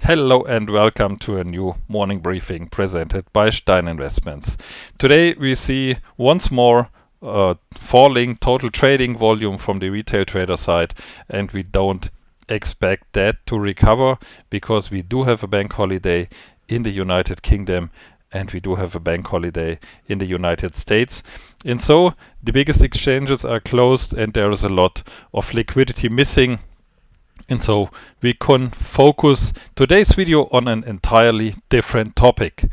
Hello and welcome to a new morning briefing presented by Stein Investments. Today we see once more falling total trading volume from the retail trader side, and we don't expect that to recover because we do have a bank holiday in the United Kingdom and we do have a bank holiday in the United States. And so the biggest exchanges are closed and there is a lot of liquidity missing. And so we can focus today's video on an entirely different topic.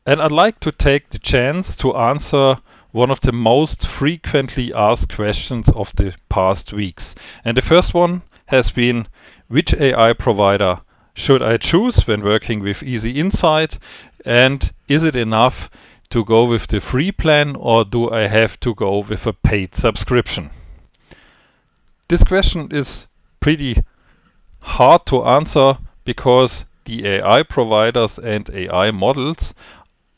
And I'd like to take the chance to answer one of the most frequently asked questions of the past weeks. And the first one has been, which AI provider should I choose when working with Easy Insight? And is it enough to go with the free plan, or do I have to go with a paid subscription? This question is pretty hard to answer because the AI providers and AI models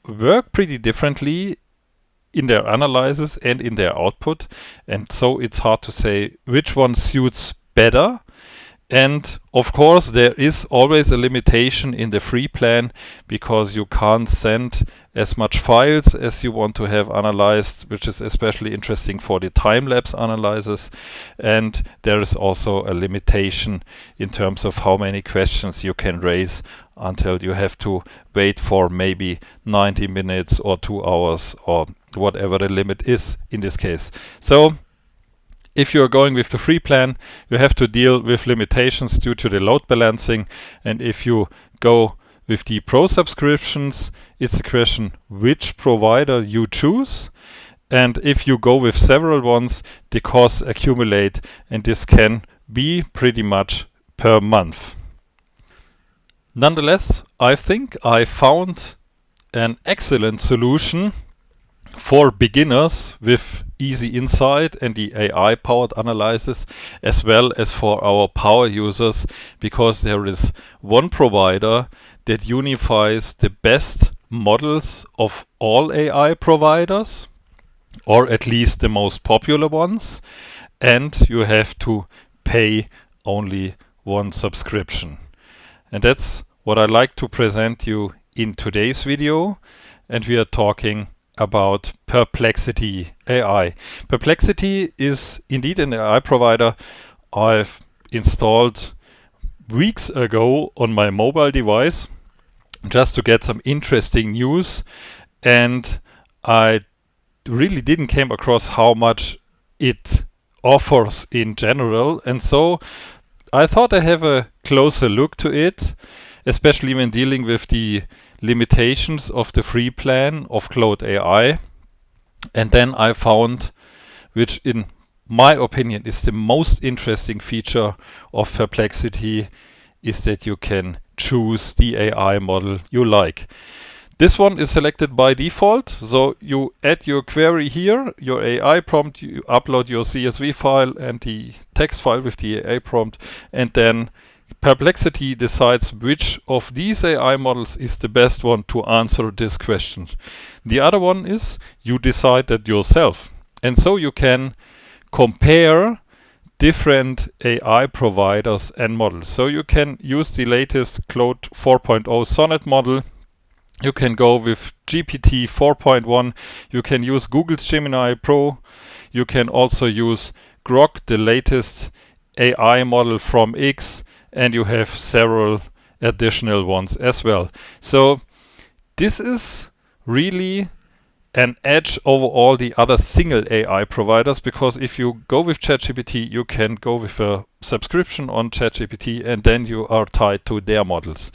work pretty differently in their analysis and in their output, and so it's hard to say which one suits better. And of course there is always a limitation in the free plan because you can't send as much files as you want to have analyzed, which is especially interesting for the time lapse analysis. And there is also a limitation in terms of how many questions you can raise until you have to wait for maybe 90 minutes or 2 hours or whatever the limit is in this case. So if you're going with the free plan, you have to deal with limitations due to the load balancing. And if you go with the pro subscriptions, it's a question which provider you choose. And if you go with several ones, the costs accumulate, and this can be pretty much per month. Nonetheless, I think I found an excellent solution for beginners with Easy Insight and the AI powered analysis, as well as for our power users, because there is one provider that unifies the best models of all AI providers, or at least the most popular ones, and you have to pay only one subscription. And that's what I'd like to present you in today's video, and we are talking about Perplexity AI. Perplexity is indeed an AI provider I've installed weeks ago on my mobile device just to get some interesting news, and I really didn't came across how much it offers in general, and so I thought I have a closer look to it, especially when dealing with the limitations of the free plan of Claude AI. And then I found, which in my opinion is the most interesting feature of Perplexity, is that you can choose the AI model you like. This one is selected by default, so you add your query here, your AI prompt, you upload your CSV file and the text file with the AI prompt, and then Perplexity decides which of these AI models is the best one to answer this question. The other one is you decide that yourself. And so you can compare different AI providers and models. So you can use the latest Claude 4.0 Sonnet model. You can go with GPT 4.1. You can use Google's Gemini Pro. You can also use Grok, the latest AI model from X. And you have several additional ones as well. So this is really an edge over all the other single AI providers, because if you go with ChatGPT, you can go with a subscription on ChatGPT and then you are tied to their models.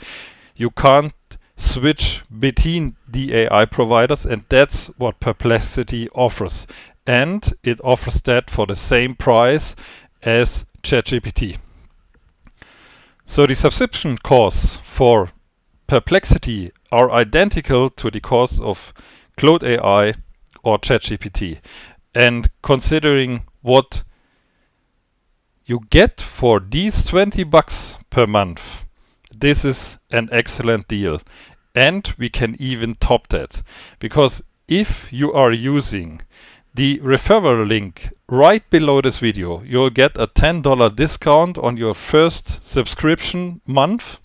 You can't switch between the AI providers, and that's what Perplexity offers. And it offers that for the same price as ChatGPT. So the subscription costs for Perplexity are identical to the cost of Claude AI or ChatGPT. And considering what you get for these $20 per month, this is an excellent deal. And we can even top that, because if you are using the referral link right below this video, you'll get a $10 discount on your first subscription month.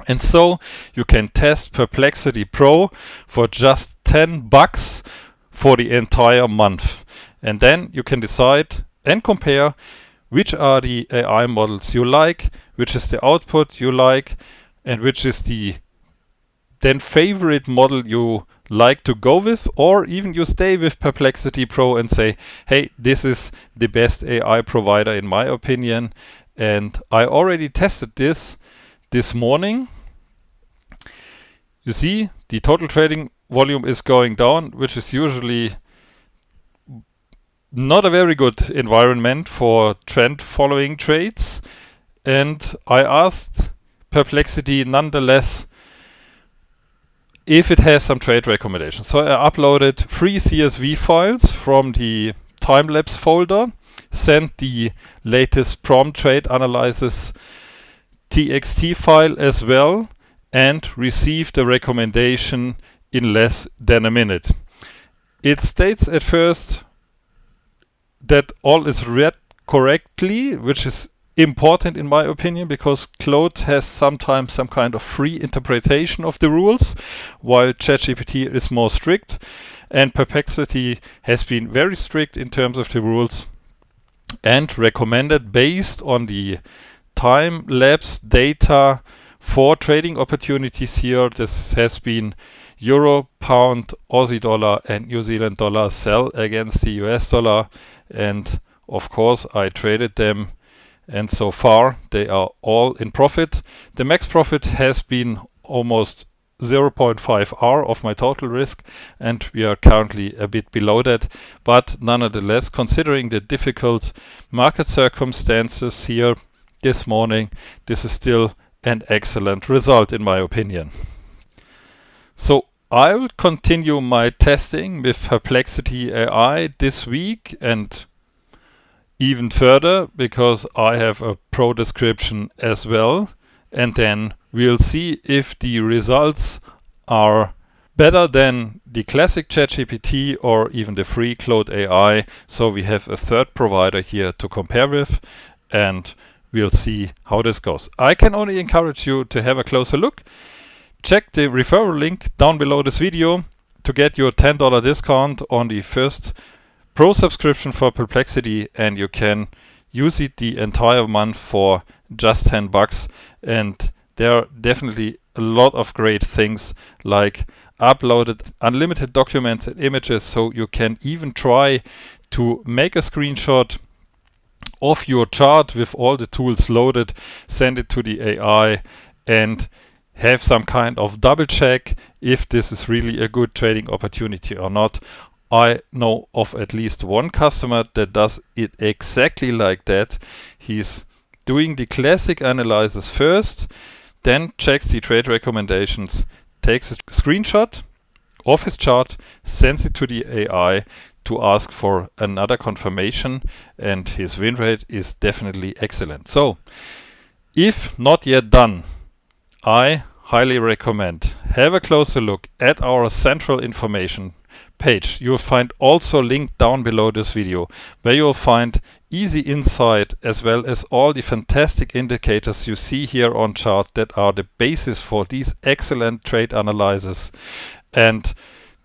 And so you can test Perplexity Pro for just $10 for the entire month. And then you can decide and compare which are the AI models you like, which is the output you like, and which is the then favorite model you like to go with, or even you stay with Perplexity Pro and say, hey, this is the best AI provider in my opinion. And I already tested this morning. You see the total trading volume is going down, which is usually not a very good environment for trend following trades. And I asked Perplexity nonetheless if it has some trade recommendations. So I uploaded 3 CSV files from the Time Lapse folder, sent the latest prompt trade analysis TXT file as well, and received a recommendation in less than a minute. It states at first that all is read correctly, which is important in my opinion, because Claude has sometimes some kind of free interpretation of the rules, while ChatGPT is more strict, and Perplexity has been very strict in terms of the rules and recommended based on the time lapse data for trading opportunities here. This has been Euro, Pound, Aussie dollar and New Zealand dollar sell against the US dollar, and of course I traded them, and so far they are all in profit. The max profit has been almost 0.5 R of my total risk, and we are currently a bit below that, but nonetheless, considering the difficult market circumstances here this morning, this is still an excellent result in my opinion. So I will continue my testing with Perplexity AI this week and even further, because I have a pro description as well, and then we'll see if the results are better than the classic ChatGPT or even the free Claude AI. So we have a third provider here to compare with, and we'll see how this goes. I can only encourage you to have a closer look. Check the referral link down below this video to get your $10 discount on the first Pro subscription for Perplexity, and you can use it the entire month for just $10. And there are definitely a lot of great things like uploaded unlimited documents and images, so you can even try to make a screenshot of your chart with all the tools loaded, send it to the AI, and have some kind of double check if this is really a good trading opportunity or not. I know of at least one customer that does it exactly like that. He's doing the classic analysis first, then checks the trade recommendations, takes a screenshot of his chart, sends it to the AI to ask for another confirmation, and his win rate is definitely excellent. So, if not yet done, I highly recommend have a closer look at our central information page. You will find also linked down below this video, where you will find easy insight as well as all the fantastic indicators you see here on chart that are the basis for these excellent trade analyses. And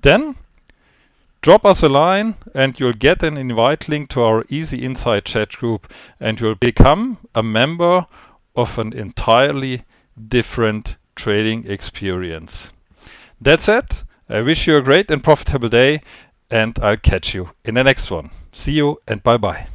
then drop us a line and you'll get an invite link to our Easy Insight chat group, and you'll become a member of an entirely different trading experience. That's it. I wish you a great and profitable day, and I'll catch you in the next one. See you and bye bye.